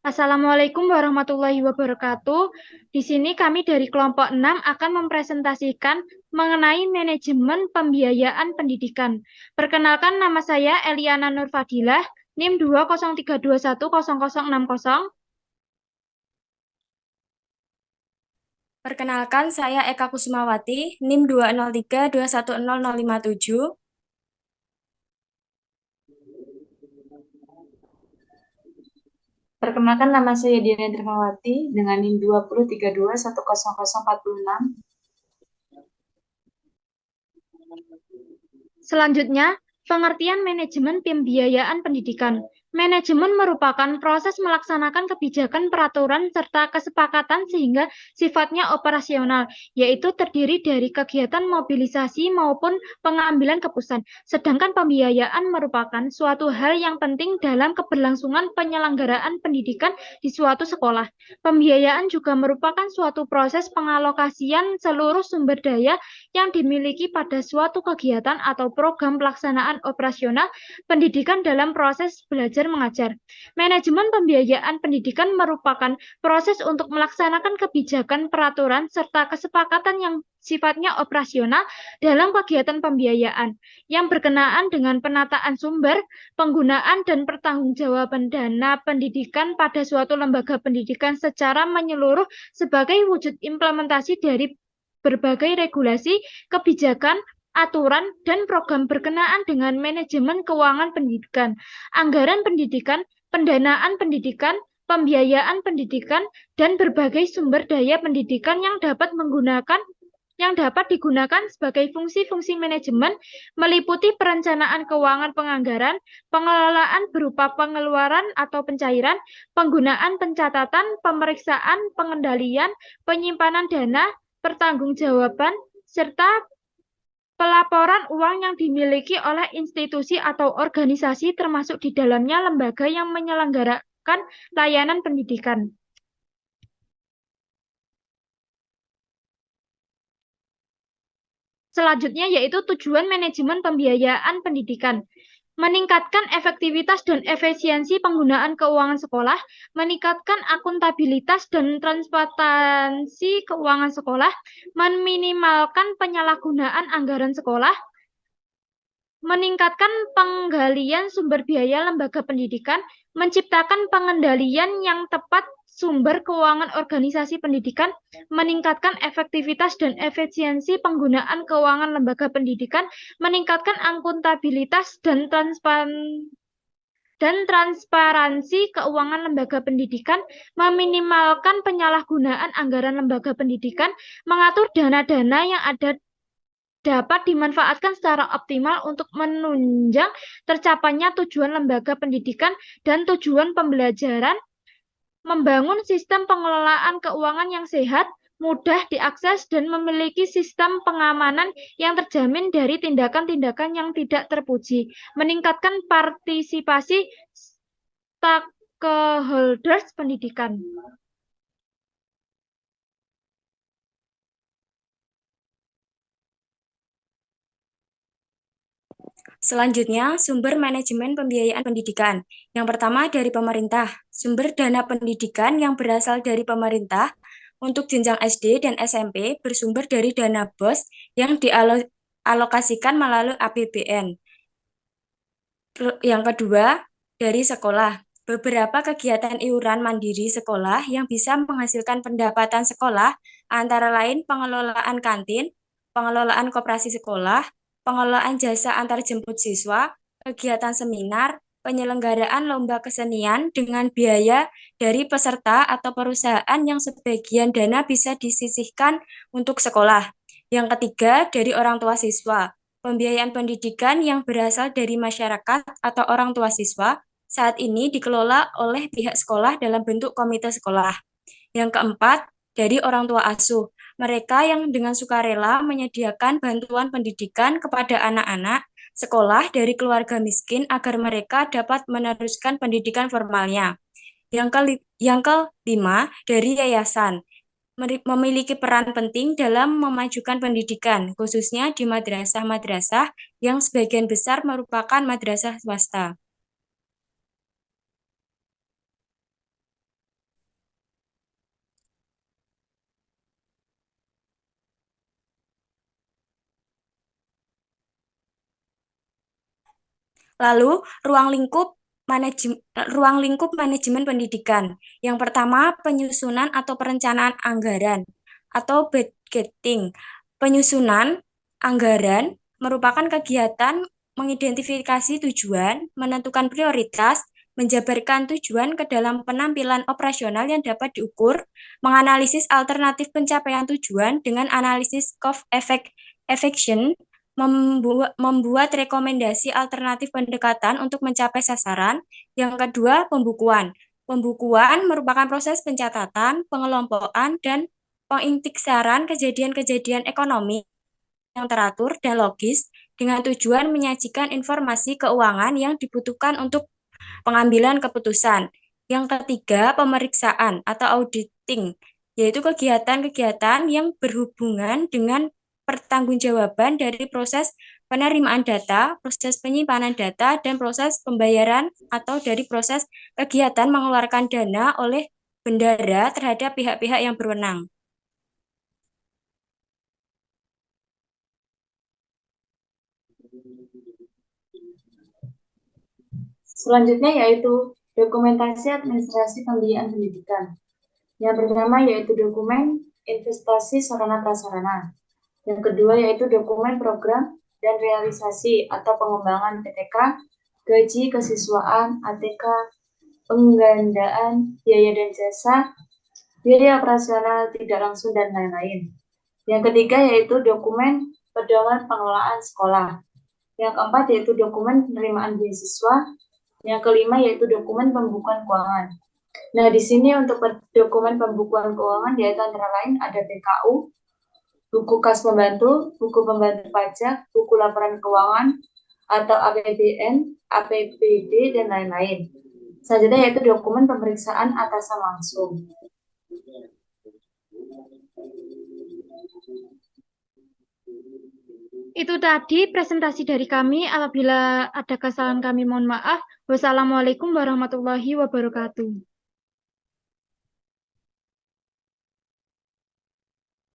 Assalamualaikum warahmatullahi wabarakatuh. Di sini kami dari kelompok 6 akan mempresentasikan mengenai manajemen pembiayaan pendidikan. Perkenalkan, nama saya Eliana Nurfadilah, NIM 203210060. Perkenalkan, saya Eka Kusumawati, NIM 203210057. Perkenalkan, nama saya Diana Dermawati dengan NIM 2032100046. Selanjutnya, pengertian manajemen pembiayaan pendidikan. Manajemen merupakan proses melaksanakan kebijakan, peraturan, serta kesepakatan sehingga sifatnya operasional, yaitu terdiri dari kegiatan mobilisasi maupun pengambilan keputusan. Sedangkan pembiayaan merupakan suatu hal yang penting dalam keberlangsungan penyelenggaraan pendidikan di suatu sekolah. Pembiayaan juga merupakan suatu proses pengalokasian seluruh sumber daya yang dimiliki pada suatu kegiatan atau program pelaksanaan operasional pendidikan dalam proses belajar mengajar. Manajemen pembiayaan pendidikan merupakan proses untuk melaksanakan kebijakan, peraturan, serta kesepakatan yang sifatnya operasional dalam kegiatan pembiayaan yang berkenaan dengan penataan sumber, penggunaan dan pertanggungjawaban dana pendidikan pada suatu lembaga pendidikan secara menyeluruh sebagai wujud implementasi dari berbagai regulasi, kebijakan, aturan, dan program berkenaan dengan manajemen keuangan pendidikan, anggaran pendidikan, pendanaan pendidikan, pembiayaan pendidikan, dan berbagai sumber daya pendidikan yang dapat digunakan sebagai fungsi-fungsi manajemen meliputi perencanaan keuangan penganggaran, pengelolaan berupa pengeluaran atau pencairan, penggunaan pencatatan, pemeriksaan, pengendalian, penyimpanan dana, pertanggungjawaban, serta pelaporan uang yang dimiliki oleh institusi atau organisasi termasuk di dalamnya lembaga yang menyelenggarakan layanan pendidikan. Selanjutnya yaitu tujuan manajemen pembiayaan pendidikan. Meningkatkan efektivitas dan efisiensi penggunaan keuangan sekolah, meningkatkan akuntabilitas dan transparansi keuangan sekolah, meminimalkan penyalahgunaan anggaran sekolah, meningkatkan penggalian sumber biaya lembaga pendidikan, menciptakan pengendalian yang tepat sumber keuangan organisasi pendidikan, meningkatkan efektivitas dan efisiensi penggunaan keuangan lembaga pendidikan, meningkatkan akuntabilitas dan transparansi keuangan lembaga pendidikan, meminimalkan penyalahgunaan anggaran lembaga pendidikan, mengatur dana-dana yang ada dapat dimanfaatkan secara optimal untuk menunjang tercapainya tujuan lembaga pendidikan dan tujuan pembelajaran, membangun sistem pengelolaan keuangan yang sehat, mudah diakses, dan memiliki sistem pengamanan yang terjamin dari tindakan-tindakan yang tidak terpuji, meningkatkan partisipasi stakeholders pendidikan. Selanjutnya, sumber manajemen pembiayaan pendidikan. Yang pertama dari pemerintah. Sumber dana pendidikan yang berasal dari pemerintah untuk jenjang SD dan SMP bersumber dari dana BOS yang dialokasikan melalui APBN. Yang kedua, dari sekolah. Beberapa kegiatan iuran mandiri sekolah yang bisa menghasilkan pendapatan sekolah antara lain pengelolaan kantin, pengelolaan koperasi sekolah, pengelolaan jasa antar jemput siswa, kegiatan seminar, penyelenggaraan lomba kesenian dengan biaya dari peserta atau perusahaan yang sebagian dana bisa disisihkan untuk sekolah. Yang ketiga, dari orang tua siswa. Pembiayaan pendidikan yang berasal dari masyarakat atau orang tua siswa saat ini dikelola oleh pihak sekolah dalam bentuk komite sekolah. Yang keempat, dari orang tua asuh. Mereka yang dengan sukarela menyediakan bantuan pendidikan kepada anak-anak sekolah dari keluarga miskin agar mereka dapat meneruskan pendidikan formalnya. Yang kelima, dari yayasan memiliki peran penting dalam memajukan pendidikan, khususnya di madrasah-madrasah yang sebagian besar merupakan madrasah swasta. Lalu, ruang lingkup manajemen pendidikan. Yang pertama, penyusunan atau perencanaan anggaran atau budgeting. Penyusunan anggaran merupakan kegiatan mengidentifikasi tujuan, menentukan prioritas, menjabarkan tujuan ke dalam penampilan operasional yang dapat diukur, menganalisis alternatif pencapaian tujuan dengan analisis cost-effectiveness, membuat rekomendasi alternatif pendekatan untuk mencapai sasaran. Yang kedua, pembukuan. Pembukuan merupakan proses pencatatan, pengelompokan, dan pengintiksaran kejadian-kejadian ekonomi yang teratur dan logis dengan tujuan menyajikan informasi keuangan yang dibutuhkan untuk pengambilan keputusan. Yang ketiga, pemeriksaan atau auditing, yaitu kegiatan-kegiatan yang berhubungan dengan pertanggungjawaban dari proses penerimaan data, proses penyimpanan data, dan proses pembayaran atau dari proses kegiatan mengeluarkan dana oleh bendahara terhadap pihak-pihak yang berwenang. Selanjutnya yaitu dokumentasi administrasi pembiayaan pendidikan. Yang pertama yaitu dokumen investasi sarana prasarana. Yang kedua yaitu dokumen program dan realisasi atau pengembangan PTK, gaji kesiswaan, ATK, penggandaan biaya dan jasa, biaya operasional tidak langsung, dan lain-lain. Yang ketiga yaitu dokumen pedoman pengelolaan sekolah. Yang keempat yaitu dokumen penerimaan beasiswa. Yang kelima yaitu dokumen pembukuan keuangan. Nah, di sini untuk dokumen pembukuan keuangan yaitu antara lain ada PKU, buku kas pembantu, buku pembantu pajak, buku laporan keuangan atau APBN, APBD, dan lain-lain. Selanjutnya yaitu dokumen pemeriksaan atasan langsung. Itu tadi presentasi dari kami. Apabila ada kesalahan kami mohon maaf. Wassalamualaikum warahmatullahi wabarakatuh.